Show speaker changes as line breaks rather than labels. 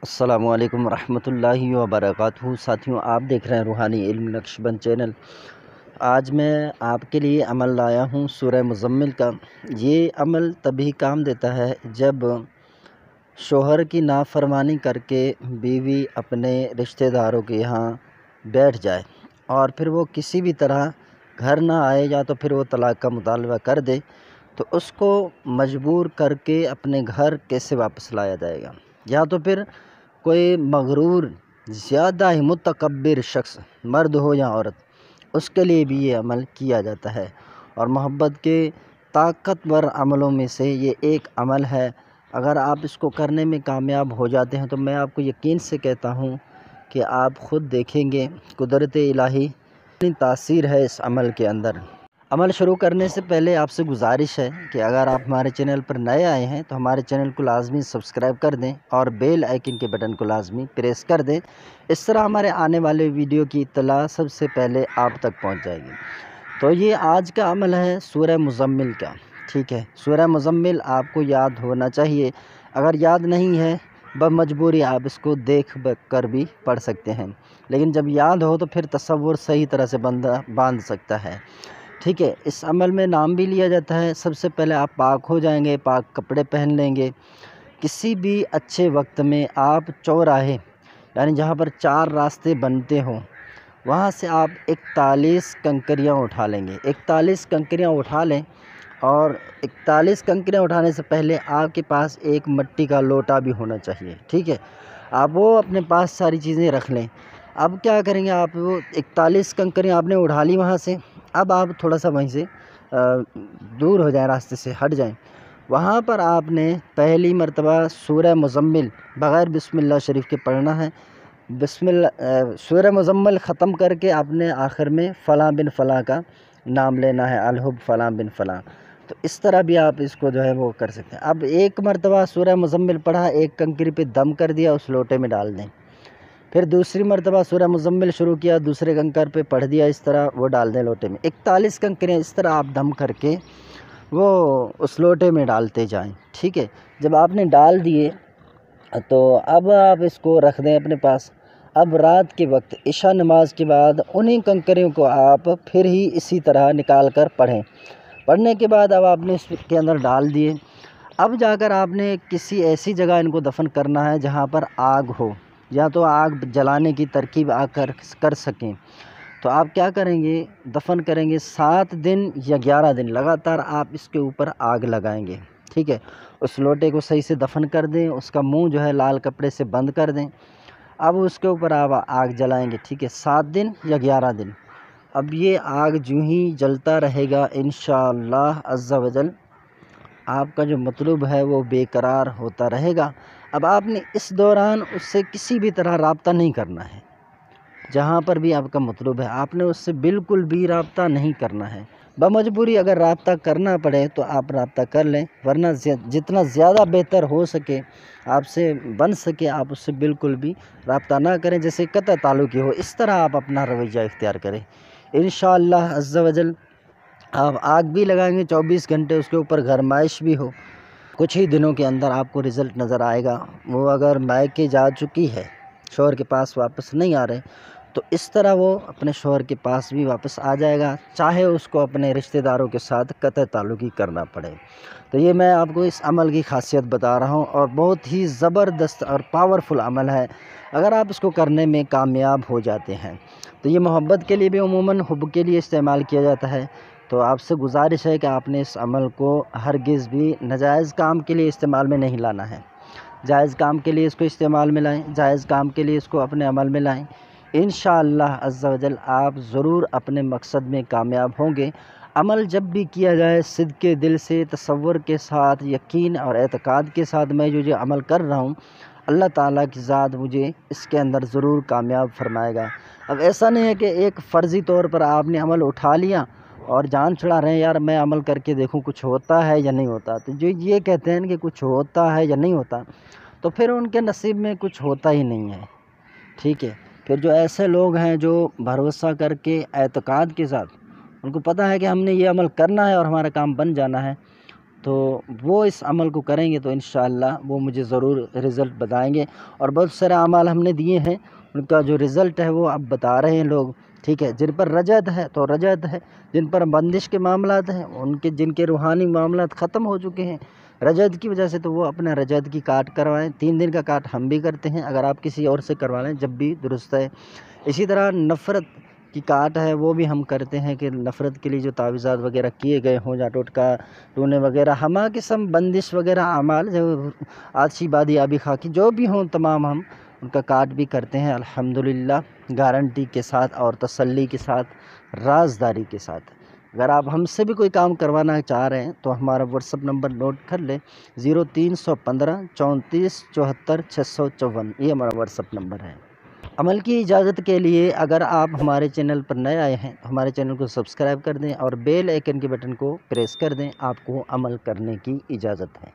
अस्सलामुअलैकुम रहमतुल्लाहि व बरकातुहू। साथियों, आप देख रहे हैं रूहानी इल्म नक्शबंद चैनल। आज मैं आपके लिए अमल लाया हूँ सूरह मुज़म्मिल का। ये अमल तभी काम देता है जब शोहर की नाफरमानी करके बीवी अपने रिश्तेदारों के यहाँ बैठ जाए और फिर वो किसी भी तरह घर ना आए, या तो फिर वो तलाक़ का मुतालबा कर दे, तो उसको मजबूर करके अपने घर कैसे वापस लाया जाएगा। या तो फिर कोई मगरूर ज़्यादा ही मुतकब्बिर शख्स, मर्द हो या औरत, उसके लिए भी ये अमल किया जाता है। और मोहब्बत के ताकतवर अमलों में से ये एक अमल है। अगर आप इसको करने में कामयाब हो जाते हैं तो मैं आपको यकीन से कहता हूँ कि आप ख़ुद देखेंगे कुदरत इलाही कितनी तासीर है इस अमल के अंदर। अमल शुरू करने से पहले आपसे गुजारिश है कि अगर आप हमारे चैनल पर नए आए हैं तो हमारे चैनल को लाजमी सब्सक्राइब कर दें और बेल आइकन के बटन को लाजमी प्रेस कर दें। इस तरह हमारे आने वाले वीडियो की इत्तला सबसे पहले आप तक पहुंच जाएगी। तो ये आज का अमल है सूरह मुज़म्मिल का। ठीक है, सूरह मुज़म्मिल आपको याद होना चाहिए। अगर याद नहीं है, बमजबूरी आप इसको देख कर भी पढ़ सकते हैं, लेकिन जब याद हो तो फिर तसव्वुर सही तरह से बंदा बांध सकता है। ठीक है, इस अमल में नाम भी लिया जाता है। सबसे पहले आप पाक हो जाएंगे, पाक कपड़े पहन लेंगे। किसी भी अच्छे वक्त में आप चौराहे, यानी जहाँ पर 4 रास्ते बनते हों, वहाँ से आप 41 कंकरियाँ उठा लेंगे। 41 कंकरियाँ उठा लें, और 41 कंकरियाँ उठाने से पहले आपके पास एक मिट्टी का लोटा भी होना चाहिए। ठीक है, आप वो अपने पास सारी चीज़ें रख लें। अब क्या करेंगे, आप वो 41 कंकरियाँ आपने उठा ली वहाँ से। अब आप थोड़ा सा वहीं से दूर हो जाएं, रास्ते से हट जाएं। वहाँ पर आपने पहली मर्तबा सूरह मुज़म्मिल बग़ैर बिस्मिल्लाह शरीफ के पढ़ना है। सूरह मुज़म्मिल ख़त्म करके आपने आखिर में फ़लाँ बिन फ़लाँ का नाम लेना है, अलहुब फ़लाँ बिन फ़लाँ। तो इस तरह भी आप इसको जो है वो कर सकते हैं। अब एक मर्तबा सूरह मुज़म्मिल पढ़ा, एक कंकरी पे दम कर दिया, उस लोटे में डाल दें। फिर दूसरी मर्तबा सूरह मुज़म्मिल शुरू किया, दूसरे कंकर पे पढ़ दिया, इस तरह वो डाल दें लोटे में। 41 कंकरें इस तरह आप दम करके वो उस लोटे में डालते जाएं। ठीक है, जब आपने डाल दिए तो अब आप इसको रख दें अपने पास। अब रात के वक्त इशा नमाज के बाद उन्हीं कंकरों को आप फिर ही इसी तरह निकाल कर पढ़ें। पढ़ने के बाद अब आपने इसके अंदर डाल दिए। अब जाकर आपने किसी ऐसी जगह इनको दफन करना है जहाँ पर आग हो, या तो आग जलाने की तरकीब आकर कर सकें। तो आप क्या करेंगे, दफन करेंगे 7 दिन या 11 दिन लगातार आप इसके ऊपर आग लगाएंगे। ठीक है, उस लोटे को सही से दफन कर दें, उसका मुंह जो है लाल कपड़े से बंद कर दें। अब उसके ऊपर आप आग जलाएंगे। ठीक है, 7 दिन या 11 दिन। अब ये आग यूं ही जलता रहेगा, इंशाअल्लाह अज़्ज़ा वजल आपका जो मतलूब है वो बेकरार होता रहेगा। अब आपने इस दौरान उससे किसी भी तरह रब्ता नहीं करना है। जहाँ पर भी आपका मतलूब है, आपने उससे बिल्कुल भी रब्ता नहीं करना है। बमजबूरी अगर रब्ता करना पड़े तो आप रब्ता कर लें, वरना जितना ज़्यादा बेहतर हो सके, आपसे बन सके, आप उससे बिल्कुल भी रब्ता ना करें, जैसे कतई ताल्लुक़ हो। इस तरह आप अपना रवैया इख्तियार करें। इंशाअल्लाह अज़्ज़ा वजल आप आग भी लगाएंगे 24 घंटे, उसके ऊपर गरमाइश भी हो, कुछ ही दिनों के अंदर आपको रिज़ल्ट नज़र आएगा। वो अगर मायके जा चुकी है, शौहर के पास वापस नहीं आ रहे, तो इस तरह वो अपने शौहर के पास भी वापस आ जाएगा, चाहे उसको अपने रिश्तेदारों के साथ कतई ताल्लुक़ करना पड़े। तो ये मैं आपको इस अमल की खासियत बता रहा हूँ, और बहुत ही ज़बरदस्त और पावरफुल अमल है अगर आप इसको करने में कामयाब हो जाते हैं। तो ये मोहब्बत के लिए भी उमूमन हुब के लिए इस्तेमाल किया जाता है। तो आपसे गुजारिश है कि आपने इस अमल को हरगिज़ भी नाजायज़ काम के लिए इस्तेमाल में नहीं लाना है। जायज़ काम के लिए इसको इस्तेमाल में लाएँ, जायज़ काम के लिए इसको अपने अमल में लाएँ। इंशाअल्लाह अज़्ज़ा वजल आप ज़रूर अपने मकसद में कामयाब होंगे। अमल जब भी किया जाए सिद्क़े दिल से, तसव्वुर के साथ, यकीन और एतक़ाद के साथ मैं जो अमल कर रहा हूँ, अल्लाह ताला की ज़ात मुझे इसके अंदर ज़रूर कामयाब फरमाएगा। अब ऐसा नहीं है कि एक फ़र्ज़ी तौर पर आपने अमल उठा लिया और जान छुड़ा रहे हैं, यार मैं अमल करके देखूं कुछ होता है या नहीं होता। तो जो ये कहते हैं कि कुछ होता है या नहीं होता, तो फिर उनके नसीब में कुछ होता ही नहीं है। ठीक है, फिर जो ऐसे लोग हैं जो भरोसा करके एतक़ाद के साथ, उनको पता है कि हमने ये अमल करना है और हमारा काम बन जाना है, तो वो इस अमल को करेंगे तो इंशाअल्लाह वो मुझे ज़रूर रिज़ल्ट बताएंगे। और बहुत सारे अमाल हमने दिए हैं, उनका जो रिज़ल्ट है वो अब बता रहे हैं लोग, ठीक है। जिन पर रजद है तो रजद है, जिन पर बंदिश के मामलात हैं, उनके जिनके रूहानी मामलात ख़त्म हो चुके हैं रजद की वजह से, तो वो अपना रजद की काट करवाएं। 3 दिन का काट हम भी करते हैं, अगर आप किसी और से करवा लें जब भी दुरुस्त है। इसी तरह नफ़रत की काट है वो भी हम करते हैं कि नफ़रत के लिए जो तावीज़ात वगैरह किए गए हों, या टोटका टूने वगैरह, हमा किस्म बंदिश वगैरह अमाल जो आदशी बादी आबी खाकी जो भी हों तमाम हम उनका काट भी करते हैं अल्हम्दुलिल्लाह, गारंटी के साथ और तसल्ली के साथ, राजदारी के साथ। अगर आप हमसे भी कोई काम करवाना चाह रहे हैं तो हमारा व्हाट्सअप नंबर नोट कर लें, 0315 34 74 654, ये हमारा व्हाट्सअप नंबर है। अमल की इजाज़त के लिए अगर आप हमारे चैनल पर नए आए हैं तो हमारे चैनल को सब्सक्राइब कर दें और बेल आइकन के बटन को प्रेस कर दें, आपको अमल करने की इजाज़त है।